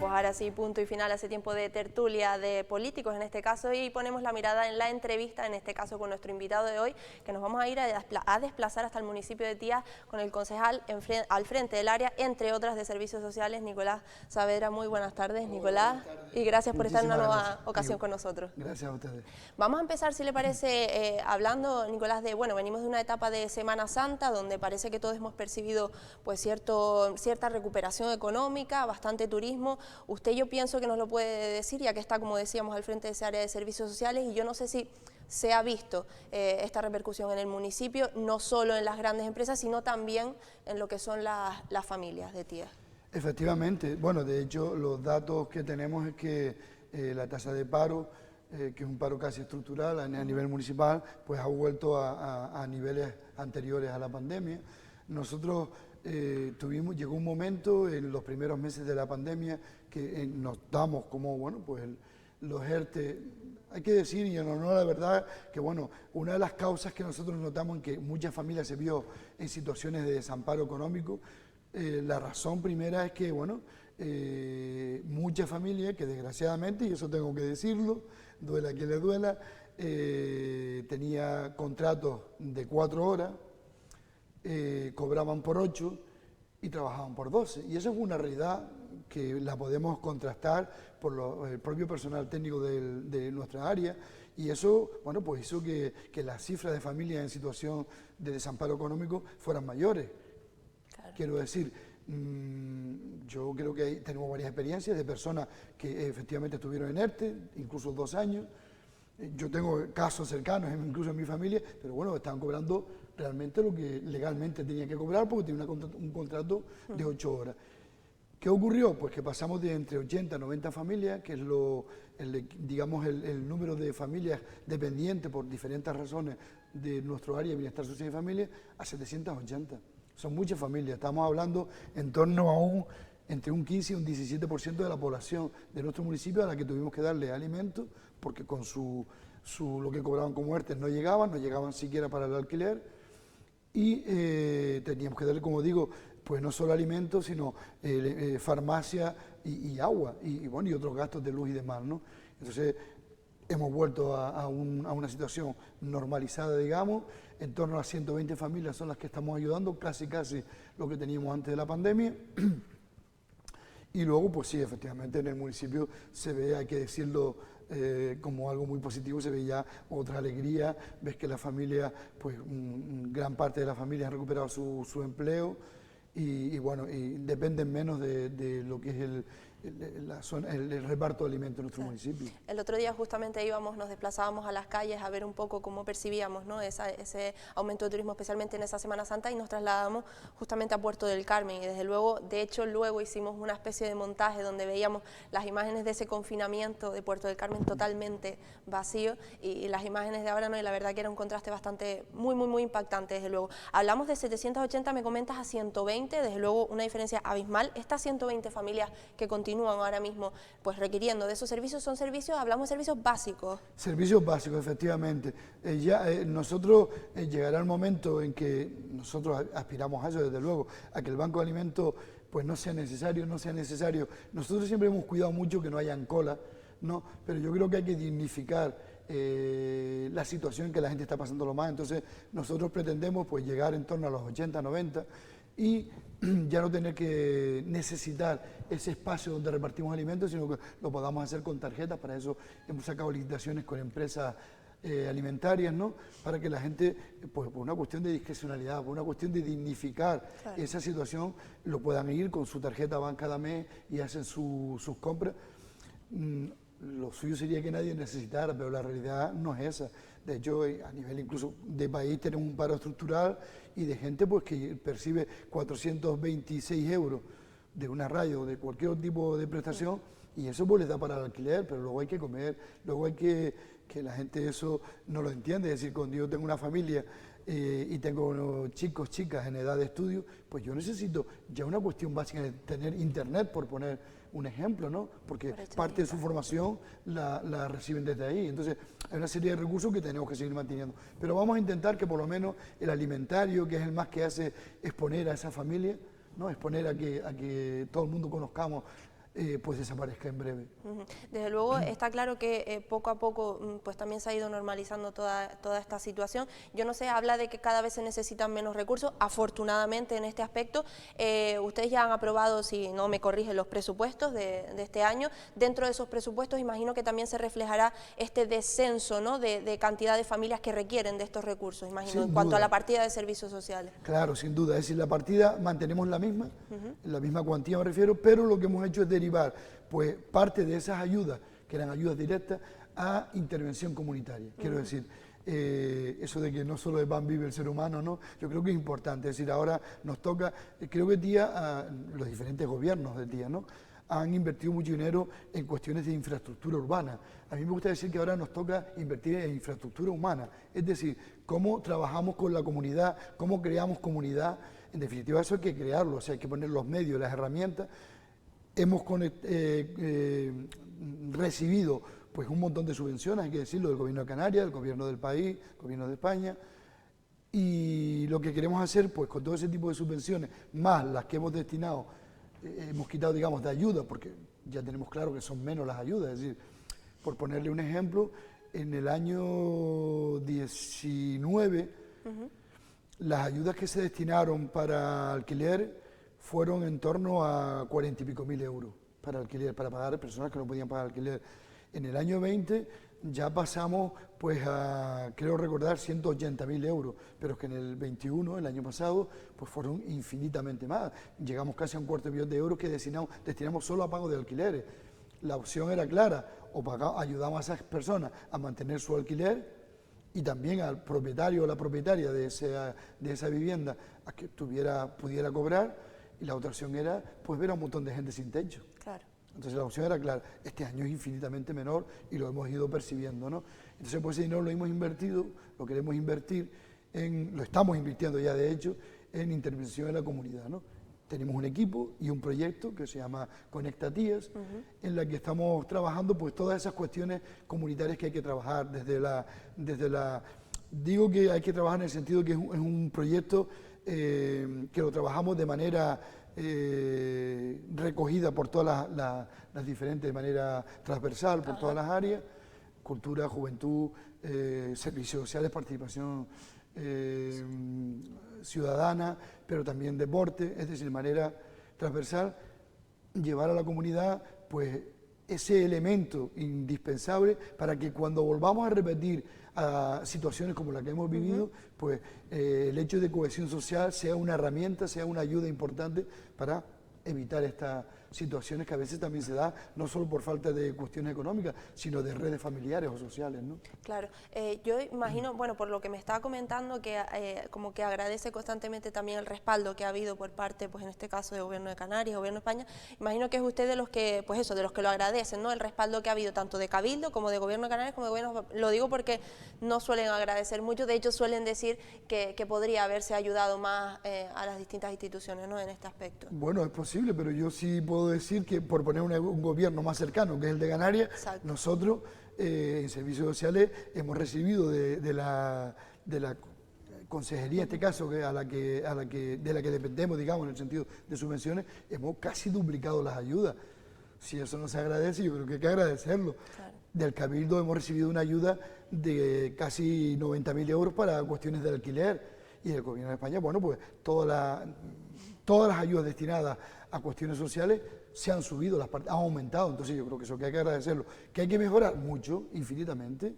pues ahora sí, punto y final a ese tiempo de tertulia de políticos en este caso, y ponemos la mirada en la entrevista, en este caso con nuestro invitado de hoy, que nos vamos a ir a desplazar hasta el municipio de Tía con el concejal al frente del área, entre otras, de Servicios Sociales, Nicolás Saavedra. Muy buenas tardes, Nicolás, buenas tardes. Y gracias por estar en una nueva ocasión con nosotros. Gracias a ustedes. Vamos a empezar, si le parece, hablando, Nicolás, de, bueno, venimos de una etapa de Semana Santa, donde parece que todos hemos percibido pues cierta recuperación económica, bastante turismo. Usted, yo pienso que nos lo puede decir, ya que está, como decíamos, al frente de ese área de servicios sociales, y yo no sé si se ha visto esta repercusión en el municipio, no solo en las grandes empresas, sino también en lo que son las familias de Tía. Efectivamente, bueno, de hecho, los datos que tenemos es que la tasa de paro, que es un paro casi estructural a nivel municipal, pues ha vuelto a niveles anteriores a la pandemia. Nosotros llegó un momento en los primeros meses de la pandemia que notamos como, bueno, pues los ERTE, hay que decir, y en honor a la verdad, que bueno, una de las causas que nosotros notamos en que muchas familias se vio en situaciones de desamparo económico, la razón primera es que, bueno, muchas familias que desgraciadamente, y eso tengo que decirlo, duela a quien le duela, tenía contratos de 4 horas, cobraban por 8 y trabajaban por 12. Y eso es una realidad que la podemos contrastar por el propio personal técnico de nuestra área, y eso, bueno, pues hizo que las cifras de familias en situación de desamparo económico fueran mayores. Claro. Quiero decir, yo creo que tenemos varias experiencias de personas que efectivamente estuvieron en ERTE, incluso 2 años. Yo tengo casos cercanos, incluso en mi familia, pero bueno, estaban cobrando realmente lo que legalmente tenían que cobrar porque tenían un contrato de 8 horas. ¿Qué ocurrió? Pues que pasamos de entre 80 a 90 familias, que es digamos el número de familias dependientes por diferentes razones de nuestro área de bienestar social y familia, a 780. Son muchas familias, estamos hablando en torno a entre un 15 y un 17% de la población de nuestro municipio a la que tuvimos que darle alimentos, porque con lo que cobraban como muertes no llegaban siquiera para el alquiler, y teníamos que darle, como digo, pues no solo alimentos, sino farmacia y agua, y bueno, y otros gastos de luz y demás, ¿no? Entonces, hemos vuelto a una situación normalizada, digamos, en torno a 120 familias son las que estamos ayudando, casi lo que teníamos antes de la pandemia. Y luego, pues sí, efectivamente en el municipio se ve, hay que decirlo como algo muy positivo, se ve ya otra alegría, ves que la familia, pues gran parte de la familia ha recuperado su empleo, y bueno, y dependen menos de lo que es el reparto de alimentos en nuestro municipio. El otro día justamente nos desplazábamos a las calles a ver un poco cómo percibíamos, ¿no?, ese aumento de turismo, especialmente en esa Semana Santa, y nos trasladamos justamente a Puerto del Carmen, y desde luego, de hecho, luego hicimos una especie de montaje donde veíamos las imágenes de ese confinamiento de Puerto del Carmen totalmente vacío, y las imágenes de ahora, ¿no?, y la verdad que era un contraste bastante, muy impactante, desde luego. Hablamos de 780, me comentas, a 120, desde luego una diferencia abismal. Estas 120 familias que continúan ahora mismo pues requiriendo de esos servicios, son servicios, hablamos de servicios básicos. Servicios básicos, efectivamente. Nosotros llegará el momento en que nosotros aspiramos a eso, desde luego, a que el banco de alimentos pues no sea necesario. Nosotros siempre hemos cuidado mucho que no hayan cola, ¿no? Pero yo creo que hay que dignificar la situación que la gente está pasando lo más. Entonces nosotros pretendemos pues llegar en torno a los 80, 90 y ya no tener que necesitar ese espacio donde repartimos alimentos, sino que lo podamos hacer con tarjetas. Para eso hemos sacado licitaciones con empresas alimentarias, ¿no?, para que la gente, pues por una cuestión de discrecionalidad, por una cuestión de dignificar esa situación, lo puedan ir con su tarjeta, van cada mes y hacen sus compras. Lo suyo sería que nadie necesitara, pero la realidad no es esa. De hecho, a nivel incluso de país tenemos un paro estructural y de gente pues que percibe 426 euros de una radio o de cualquier otro tipo de prestación, y eso pues les da para el alquiler, pero luego hay que comer, luego hay que la gente eso no lo entiende. Es decir, cuando yo tengo una familia y tengo unos chicos, chicas en edad de estudio, pues yo necesito ya una cuestión básica de tener internet, por poner un ejemplo, ¿no? Porque parte de su formación la reciben desde ahí. Entonces, hay una serie de recursos que tenemos que seguir manteniendo. Pero vamos a intentar que por lo menos el alimentario, que es el más que hace exponer a esa familia, ¿no?, exponer a que todo el mundo conozcamos pues desaparezca en breve. Desde luego está claro que poco a poco pues también se ha ido normalizando toda esta situación. Yo no sé, habla de que cada vez se necesitan menos recursos, afortunadamente en este aspecto. Ustedes ya han aprobado, si no me corrigen, los presupuestos de este año. Dentro de esos presupuestos imagino que también se reflejará este descenso, ¿no?, de cantidad de familias que requieren de estos recursos, imagino, en cuanto a la partida de servicios sociales. Claro, sin duda. Es decir, la partida mantenemos la misma cuantía me refiero, pero lo que hemos hecho es derivar pues parte de esas ayudas, que eran ayudas directas, a intervención comunitaria. Quiero decir, eso de que no solo de pan vive el ser humano, ¿no? Yo creo que es importante. Es decir, ahora nos toca, creo que TIA, los diferentes gobiernos de TIA, ¿no?, han invertido mucho dinero en cuestiones de infraestructura urbana. A mí me gusta decir que ahora nos toca invertir en infraestructura humana, es decir, cómo trabajamos con la comunidad, cómo creamos comunidad. En definitiva, eso hay que crearlo, o sea, hay que poner los medios, las herramientas. Hemos recibido pues un montón de subvenciones, hay que decirlo, del Gobierno de Canarias, del Gobierno del país, del Gobierno de España, y lo que queremos hacer pues con todo ese tipo de subvenciones, más las que hemos destinado, hemos quitado, digamos, de ayuda, porque ya tenemos claro que son menos las ayudas. Es decir, por ponerle un ejemplo, en el año 19, las ayudas que se destinaron para alquiler fueron en torno a 40 y pico mil euros para alquiler, para pagar a personas que no podían pagar alquiler. En el año 20 ya pasamos pues a, creo recordar, 180.000 euros, pero es que en el 21, el año pasado, pues fueron infinitamente más. Llegamos casi a un cuarto de millón de euros que destinamos solo a pago de alquileres. La opción era clara, o ayudamos a esas personas a mantener su alquiler, y también al propietario o la propietaria de esa vivienda a que pudiera cobrar, y la otra opción era pues ver a un montón de gente sin techo. Claro. Entonces la opción era clara. Este año es infinitamente menor y lo hemos ido percibiendo, ¿no? Entonces pues ese dinero lo hemos invertido, lo queremos invertir lo estamos invirtiendo ya de hecho, en intervención en la comunidad, ¿no? Tenemos un equipo y un proyecto que se llama Conecta TIAS, en la que estamos trabajando pues todas esas cuestiones comunitarias que hay que trabajar digo que hay que trabajar en el sentido que es un proyecto que lo trabajamos de manera recogida por todas las diferentes, de manera transversal, por todas las áreas: cultura, juventud, servicios sociales, participación ciudadana, pero también deporte, es decir, de manera transversal, llevar a la comunidad pues ese elemento indispensable para que cuando volvamos a repetir a situaciones como la que hemos vivido, pues el hecho de cohesión social sea una herramienta, sea una ayuda importante para evitar estas situaciones que a veces también se da, no solo por falta de cuestiones económicas, sino de redes familiares o sociales, ¿no? Claro, yo imagino, bueno, por lo que me estaba comentando, que como que agradece constantemente también el respaldo que ha habido por parte, pues en este caso, del Gobierno de Canarias, Gobierno de España. Imagino que es usted de los que, pues eso, de los que lo agradecen, ¿no? El respaldo que ha habido tanto de Cabildo como de Gobierno de Canarias como de Gobierno. Lo digo porque no suelen agradecer mucho, de hecho suelen decir que podría haberse ayudado más a las distintas instituciones, ¿no?, en este aspecto. Bueno, es posible, pero yo sí puedo decir que, por poner un gobierno más cercano, que es el de Canarias, exacto, nosotros en servicios sociales hemos recibido de la consejería, en este caso, de la que dependemos, digamos, en el sentido de subvenciones, hemos casi duplicado las ayudas. Si eso no se agradece, yo creo que hay que agradecerlo. Claro. Del Cabildo hemos recibido una ayuda de casi 90.000 euros para cuestiones de alquiler, y del Gobierno de España, bueno, pues todas las ayudas destinadas a cuestiones sociales se han subido, han aumentado. Entonces yo creo que eso que hay que agradecerlo. Que hay que mejorar mucho, infinitamente.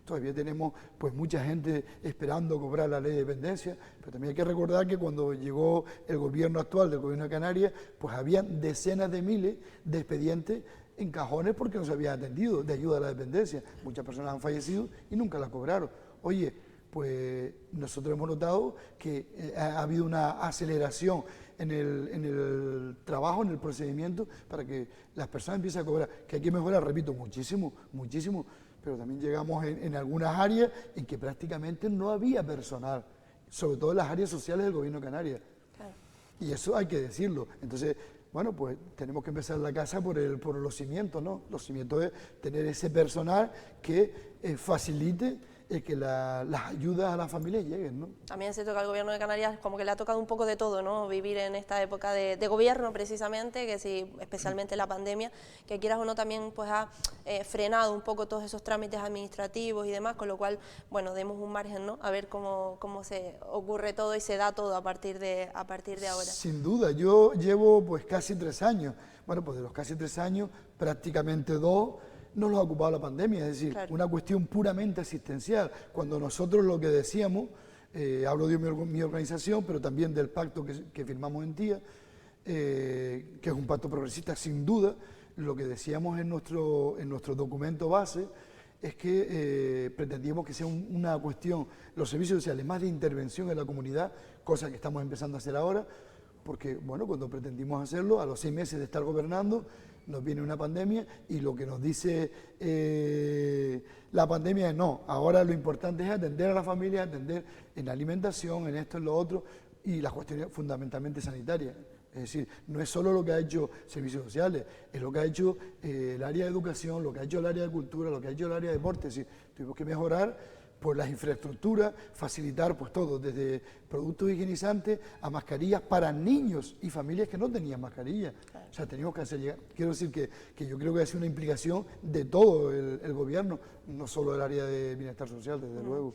Todavía tenemos pues mucha gente esperando cobrar la ley de dependencia, pero también hay que recordar que cuando llegó el gobierno actual del Gobierno de Canarias, pues habían decenas de miles de expedientes en cajones porque no se habían atendido de ayuda a la dependencia. Muchas personas han fallecido y nunca la cobraron. Oye, pues nosotros hemos notado que ha habido una aceleración en el trabajo, en el procedimiento, para que las personas empiecen a cobrar, que hay que mejorar, repito, muchísimo, muchísimo, pero también llegamos en algunas áreas en que prácticamente no había personal, sobre todo en las áreas sociales del Gobierno de Canarias. Claro. Y eso hay que decirlo. Entonces, bueno, pues tenemos que empezar la casa por los cimientos, ¿no? Los cimientos es tener ese personal que facilite que las ayudas a las familias lleguen, ¿no? También es cierto que al Gobierno de Canarias como que le ha tocado un poco de todo, ¿no? Vivir en esta época de gobierno precisamente, que sí, especialmente la pandemia, que quieras o no también pues ha frenado un poco todos esos trámites administrativos y demás, con lo cual, bueno, demos un margen, ¿no? A ver cómo se ocurre todo y se da todo a partir de ahora. Sin duda, yo llevo pues casi 3 años, bueno, pues de los casi 3 años, prácticamente 2 nos los ha ocupado la pandemia, es decir, claro, una cuestión puramente asistencial, cuando nosotros lo que decíamos, hablo de mi organización, pero también del pacto que firmamos en TIA, que es un pacto progresista sin duda, lo que decíamos en nuestro documento base es que pretendíamos que sea una cuestión, los servicios sociales, más de intervención en la comunidad, cosa que estamos empezando a hacer ahora, porque bueno, cuando pretendimos hacerlo, a los 6 meses de estar gobernando, nos viene una pandemia y lo que nos dice la pandemia es no, ahora lo importante es atender a la familia, atender en la alimentación, en esto, en lo otro, y las cuestiones fundamentalmente sanitarias. Es decir, no es solo lo que ha hecho servicios sociales, es lo que ha hecho el área de educación, lo que ha hecho el área de cultura, lo que ha hecho el área de deporte. Es decir, tuvimos que mejorar pues las infraestructuras, facilitar pues todo, desde productos higienizantes a mascarillas para niños y familias que no tenían mascarillas. Claro. O sea, teníamos que hacer llegar. Quiero decir que yo creo que ha sido una implicación de todo el gobierno, no solo el área de bienestar social, desde luego.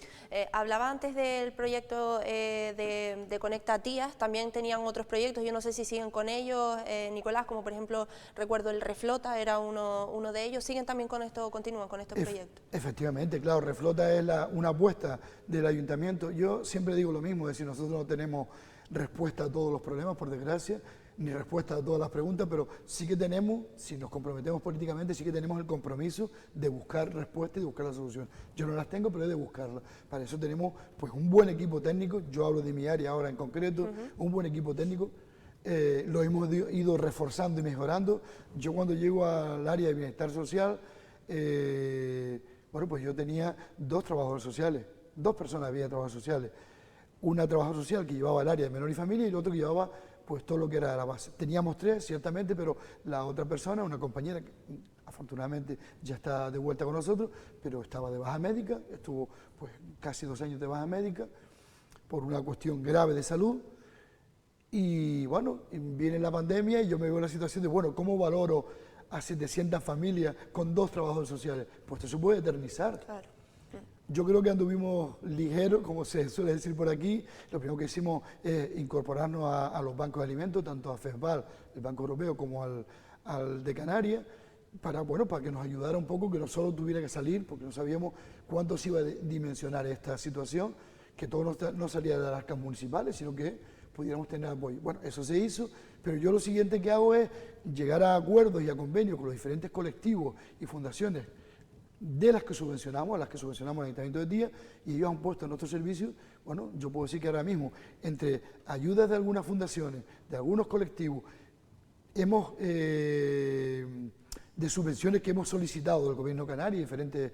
Hablaba antes del proyecto de Conecta Tías, también tenían otros proyectos, yo no sé si siguen con ellos, Nicolás, como por ejemplo, recuerdo el Reflota, era uno de ellos, ¿siguen también con esto, continúan con estos proyectos? Efectivamente, claro, Reflota es una apuesta del ayuntamiento. Yo siempre digo lo mismo, es decir, nosotros no tenemos respuesta a todos los problemas, por desgracia, ni respuesta a todas las preguntas, pero sí que tenemos, si nos comprometemos políticamente, sí que tenemos el compromiso de buscar respuestas y de buscar la solución. Yo no las tengo, pero he de buscarlas. Para eso tenemos pues un buen equipo técnico, yo hablo de mi área ahora en concreto, un buen equipo técnico, lo hemos ido reforzando y mejorando. Yo cuando llego al área de bienestar social, bueno, pues yo tenía 2 trabajadores sociales, 2 personas había trabajadores sociales, una trabajadora social que llevaba el área de menor y familia y el otro que llevaba pues todo lo que era la base. Teníamos 3, ciertamente, pero la otra persona, una compañera que afortunadamente ya está de vuelta con nosotros, pero estaba de baja médica, estuvo pues casi 2 años de baja médica por una cuestión grave de salud. Y bueno, viene la pandemia y yo me veo en la situación de, bueno, ¿cómo valoro a 700 familias con 2 trabajadores sociales? Pues esto se puede eternizar. Claro. Yo creo que anduvimos ligeros, como se suele decir por aquí. Lo primero que hicimos es incorporarnos a los bancos de alimentos, tanto a FESVAL, el Banco Europeo, como al de Canarias, para que nos ayudara un poco, que no solo tuviera que salir, porque no sabíamos cuánto se iba a dimensionar esta situación, que todo no salía de las arcas municipales, sino que pudiéramos tener apoyo. Bueno, eso se hizo, pero yo lo siguiente que hago es llegar a acuerdos y a convenios con los diferentes colectivos y fundaciones de las que subvencionamos, a las que subvencionamos el Ayuntamiento de Tía, y ellos han puesto en nuestros servicios, bueno, yo puedo decir que ahora mismo, entre ayudas de algunas fundaciones, de algunos colectivos, de subvenciones que hemos solicitado del Gobierno canario, diferentes,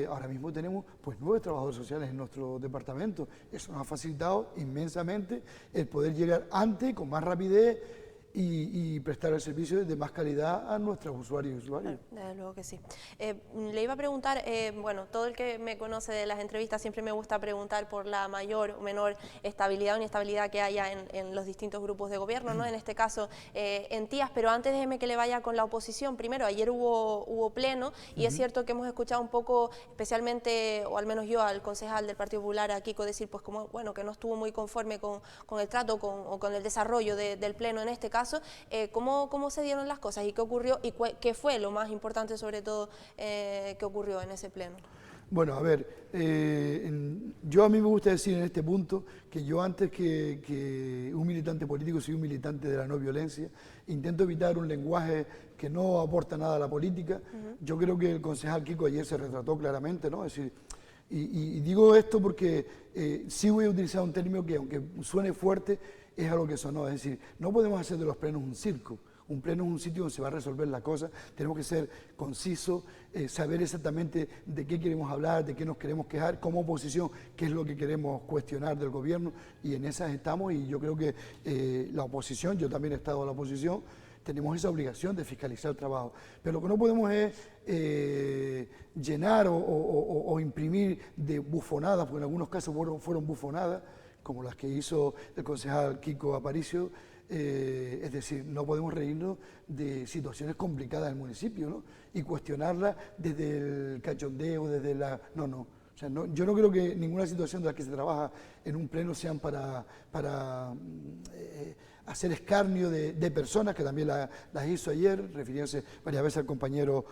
ahora mismo tenemos pues 9 trabajadores sociales en nuestro departamento. Eso nos ha facilitado inmensamente el poder llegar antes, con más rapidez, y prestar el servicio de más calidad a nuestros usuarios y usuarias. Desde luego que sí. Le iba a preguntar, bueno, todo el que me conoce de las entrevistas siempre me gusta preguntar por la mayor o menor estabilidad o inestabilidad que haya en los distintos grupos de gobierno, ¿no? En este caso en Tías, pero antes déjeme que le vaya con la oposición. Primero, ayer hubo pleno y es cierto que hemos escuchado un poco, especialmente, o al menos yo, al concejal del Partido Popular, a Kiko, decir pues como, bueno, que no estuvo muy conforme con el trato o con el desarrollo del pleno en este caso. ¿Cómo se dieron las cosas y qué ocurrió y qué fue lo más importante sobre todo que ocurrió en ese pleno? Bueno, a ver, a mí me gusta decir en este punto que yo antes que un militante político soy un militante de la no violencia, intento evitar un lenguaje que no aporta nada a la política. Yo creo que el concejal Kiko ayer se retrató claramente, ¿no? Es decir, y digo esto porque sí voy a utilizar un término que aunque suene fuerte, es a lo que sonó, es decir, no podemos hacer de los plenos un circo. Un pleno es un sitio donde se va a resolver la cosa, tenemos que ser concisos, saber exactamente de qué queremos hablar, de qué nos queremos quejar, como oposición, qué es lo que queremos cuestionar del gobierno, y en esas estamos, y yo creo que la oposición, yo también he estado en la oposición, tenemos esa obligación de fiscalizar el trabajo. Pero lo que no podemos es llenar o imprimir de bufonadas, porque en algunos casos fueron bufonadas, como las que hizo el concejal Kiko Aparicio. Es decir, no podemos reírnos de situaciones complicadas del municipio, ¿no? Y cuestionarlas desde el cachondeo, desde la... No. O sea, yo no creo que ninguna situación de la que se trabaja en un pleno sean para hacer escarnio de personas, que también las hizo ayer, refiriéndose varias veces al compañero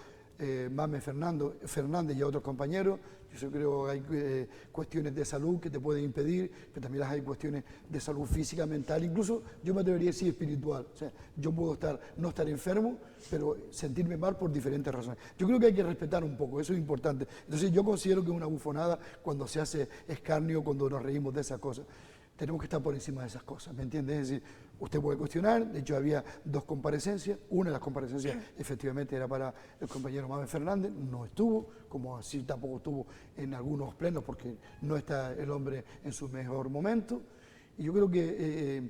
Mame Fernández y a otros compañeros. Yo creo que hay cuestiones de salud que te pueden impedir, pero también hay cuestiones de salud física, mental, incluso yo me atrevería a decir espiritual. O sea, yo puedo no estar enfermo, pero sentirme mal por diferentes razones. Yo creo que hay que respetar un poco, eso es importante. Entonces yo considero que es una bufonada cuando se hace escarnio, cuando nos reímos de esas cosas. Tenemos que estar por encima de esas cosas, ¿me entiendes? Es decir, usted puede cuestionar, de hecho había 2 comparecencias, una de las comparecencias efectivamente era para el compañero Mame Fernández, no estuvo, como así tampoco estuvo en algunos plenos porque no está el hombre en su mejor momento. Y yo creo que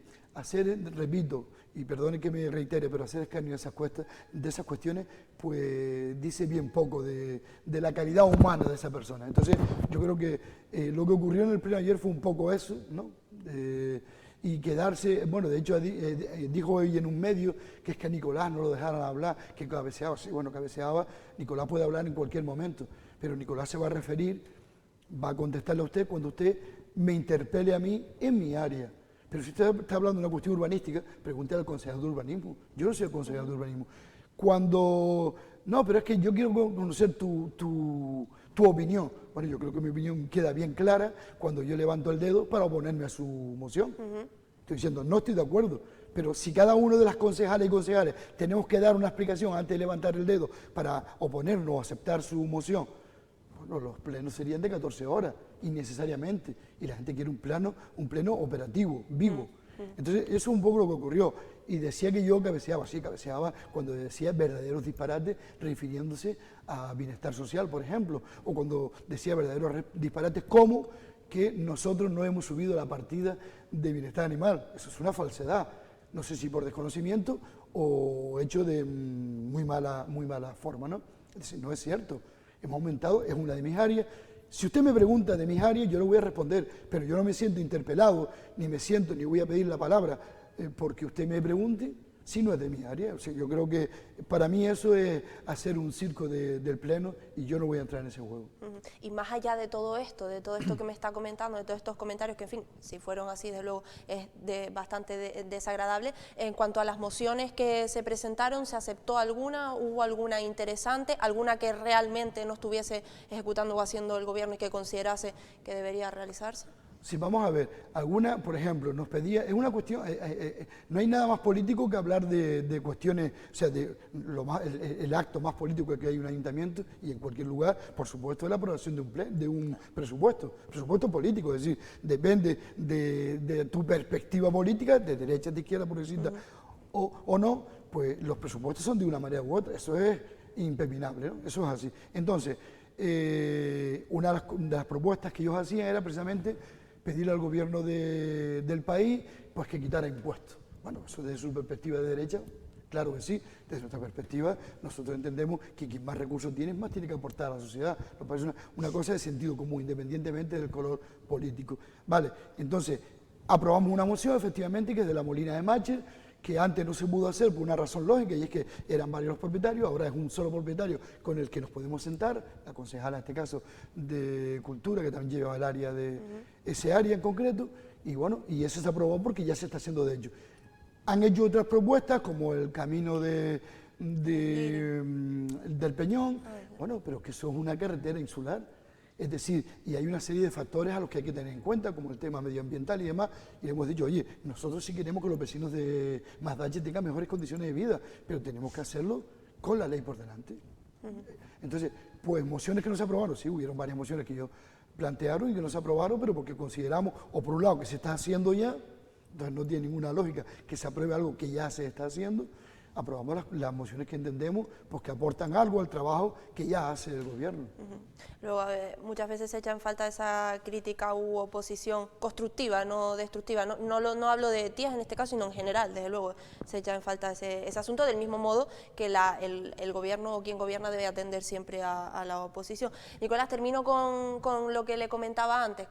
repito, y perdone que me reitere, pero hacer escarnio de esas cuestiones, pues dice bien poco de la calidad humana de esa persona. Entonces, yo creo que lo que ocurrió en el pleno ayer fue un poco eso, ¿no? Y quedarse, bueno, de hecho dijo hoy en un medio que es que a Nicolás no lo dejaran hablar, que cabeceaba, sí, bueno, cabeceaba, Nicolás puede hablar en cualquier momento, pero Nicolás se va a referir, va a contestarle a usted cuando usted me interpele a mí en mi área. Pero si usted está hablando de una cuestión urbanística, pregunte al concejal de urbanismo. Yo no soy el concejal de urbanismo. No, pero es que yo quiero conocer tu opinión. Bueno, yo creo que mi opinión queda bien clara cuando yo levanto el dedo para oponerme a su moción. Estoy diciendo, no estoy de acuerdo, pero si cada uno de las concejales y concejales tenemos que dar una explicación antes de levantar el dedo para oponernos o aceptar su moción, bueno, los plenos serían de 14 horas, innecesariamente, y la gente quiere un pleno operativo, vivo. Entonces, eso es un poco lo que ocurrió. Y decía que yo cabeceaba, sí, cabeceaba cuando decía verdaderos disparates refiriéndose a bienestar social, por ejemplo, o cuando decía verdaderos disparates como que nosotros no hemos subido la partida de bienestar animal. Eso es una falsedad, no sé si por desconocimiento o hecho de muy mala forma, ¿no? Es decir, no es cierto, hemos aumentado, es una de mis áreas. Si usted me pregunta de mis áreas, yo le voy a responder, pero yo no me siento interpelado, ni voy a pedir la palabra porque usted me pregunte si no es de mi área. O sea, yo creo que para mí eso es hacer un circo del pleno y yo no voy a entrar en ese juego. Y más allá de todo esto que me está comentando, de todos estos comentarios, que en fin, si fueron así, desde luego es bastante desagradable. En cuanto a las mociones que se presentaron, ¿se aceptó alguna? ¿Hubo alguna interesante? ¿Alguna que realmente no estuviese ejecutando o haciendo el gobierno y que considerase que debería realizarse? Si vamos a ver, alguna, por ejemplo, nos pedía, es una cuestión, no hay nada más político que hablar de cuestiones, o sea, el acto más político que hay en un ayuntamiento y en cualquier lugar, por supuesto, es la aprobación de un presupuesto político, es decir, depende de tu perspectiva política, de derecha, de izquierda, progresista, o no, pues los presupuestos son de una manera u otra, eso es impepinable, ¿no? Eso es así. Entonces, una de las propuestas que ellos hacían era precisamente pedirle al gobierno del país pues que quitara impuestos. Bueno, eso desde su perspectiva de derecha, claro que sí, desde nuestra perspectiva nosotros entendemos que quien más recursos tiene, más tiene que aportar a la sociedad. Nos parece una cosa de sentido común, independientemente del color político. Vale, entonces aprobamos una moción efectivamente que es de la Molina de Mache, que antes no se pudo hacer por una razón lógica, y es que eran varios los propietarios, ahora es un solo propietario con el que nos podemos sentar, la concejala en este caso de Cultura, que también lleva el área de ese área en concreto, y bueno, y eso se aprobó porque ya se está haciendo de hecho. Han hecho otras propuestas como el camino del Peñón, bueno, pero que eso es una carretera insular. Es decir, y hay una serie de factores a los que hay que tener en cuenta, como el tema medioambiental y demás, y le hemos dicho, oye, nosotros sí queremos que los vecinos de Mazdache tengan mejores condiciones de vida, pero tenemos que hacerlo con la ley por delante. Entonces, pues mociones que no se aprobaron, sí, hubieron varias mociones que ellos plantearon y que no se aprobaron, pero porque consideramos, o por un lado, que se está haciendo ya, entonces no tiene ninguna lógica que se apruebe algo que ya se está haciendo, aprobamos las mociones que entendemos pues, que aportan algo al trabajo que ya hace el gobierno. Luego, muchas veces se echa en falta esa crítica u oposición constructiva, no destructiva. No hablo de tías en este caso, sino en general, desde luego, se echa en falta ese asunto, del mismo modo que el gobierno o quien gobierna debe atender siempre a la oposición. Nicolás, termino con lo que le comentaba antes.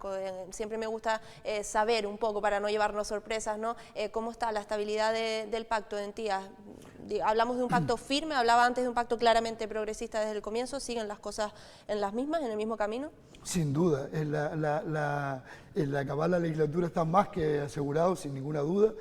Siempre me gusta saber un poco, para no llevarnos sorpresas, ¿no? Cómo está la estabilidad del pacto en tías. Hablamos de un pacto firme, hablaba antes de un pacto claramente progresista desde el comienzo. ¿Siguen las cosas en las mismas, en el mismo camino? Sin duda, el acabar la legislatura está más que asegurado, sin ninguna duda.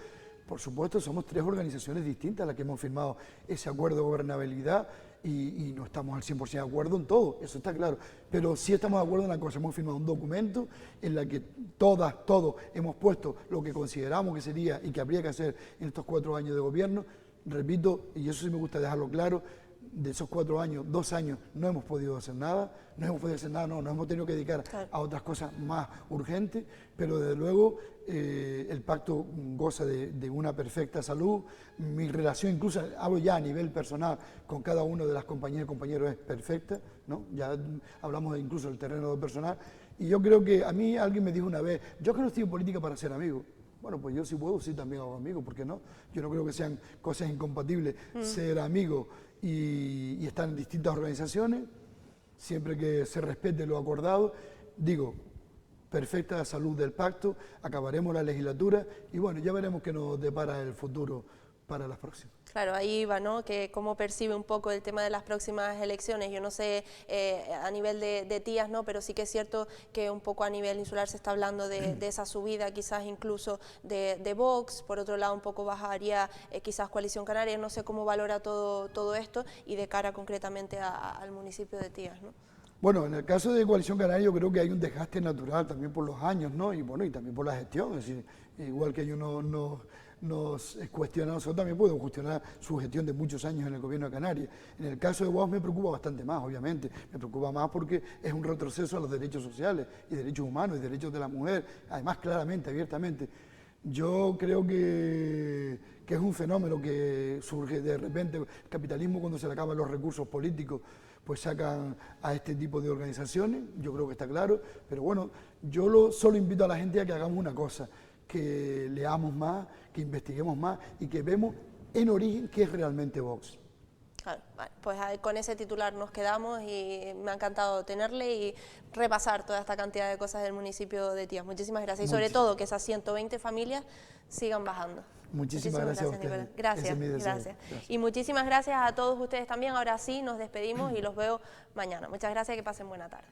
Por supuesto, somos 3 organizaciones distintas las que hemos firmado ese acuerdo de gobernabilidad y no estamos al 100% de acuerdo en todo, eso está claro. Pero sí estamos de acuerdo en la cosa, hemos firmado un documento en la que todos hemos puesto lo que consideramos que sería y que habría que hacer en estos 4 años de gobierno. Repito, y eso sí me gusta dejarlo claro, de esos 4 años, 2 años no hemos podido hacer nada, nos hemos tenido que dedicar a otras cosas más urgentes, pero desde luego el pacto goza de una perfecta salud. Mi relación, incluso hablo ya a nivel personal, con cada uno de las compañeras y compañeros es perfecta, ¿no? Ya hablamos incluso del terreno personal, y yo creo que a mí alguien me dijo una vez, yo que no estoy en política para ser amigo. Bueno, pues yo sí puedo, sí también hago amigos, ¿por qué no? Yo no creo que sean cosas incompatibles ser amigo y estar en distintas organizaciones, siempre que se respete lo acordado. Digo, perfecta salud del pacto, acabaremos la legislatura y bueno, ya veremos qué nos depara el futuro para las próximas. Claro, ahí va, ¿no? Que cómo percibe un poco el tema de las próximas elecciones. Yo no sé a nivel de tías, ¿no? Pero sí que es cierto que un poco a nivel insular se está hablando de esa subida, quizás incluso de Vox. Por otro lado, un poco bajaría quizás Coalición Canaria. No sé cómo valora todo esto y de cara concretamente al municipio de Tías, ¿no? Bueno, en el caso de Coalición Canaria yo creo que hay un desgaste natural también por los años, ¿no? Y bueno, y también por la gestión. Es decir, igual que ellos nos cuestionan, nosotros también podemos cuestionar su gestión de muchos años en el gobierno de Canarias. En el caso de Vox me preocupa bastante más, obviamente. Me preocupa más porque es un retroceso a los derechos sociales y derechos humanos y derechos de la mujer, además claramente, abiertamente. Yo creo que es un fenómeno que surge de repente. El capitalismo, cuando se le acaban los recursos políticos, pues sacan a este tipo de organizaciones, yo creo que está claro, pero bueno, yo solo invito a la gente a que hagamos una cosa, que leamos más, que investiguemos más y que vemos en origen qué es realmente Vox. Claro, vale, pues con ese titular nos quedamos y me ha encantado tenerle y repasar toda esta cantidad de cosas del municipio de Tías. Muchísimas gracias y sobre todo que esas 120 familias sigan bajando. Muchísimas gracias a ustedes. Gracias. Y muchísimas gracias a todos ustedes también. Ahora sí, nos despedimos y los veo mañana. Muchas gracias y que pasen buena tarde.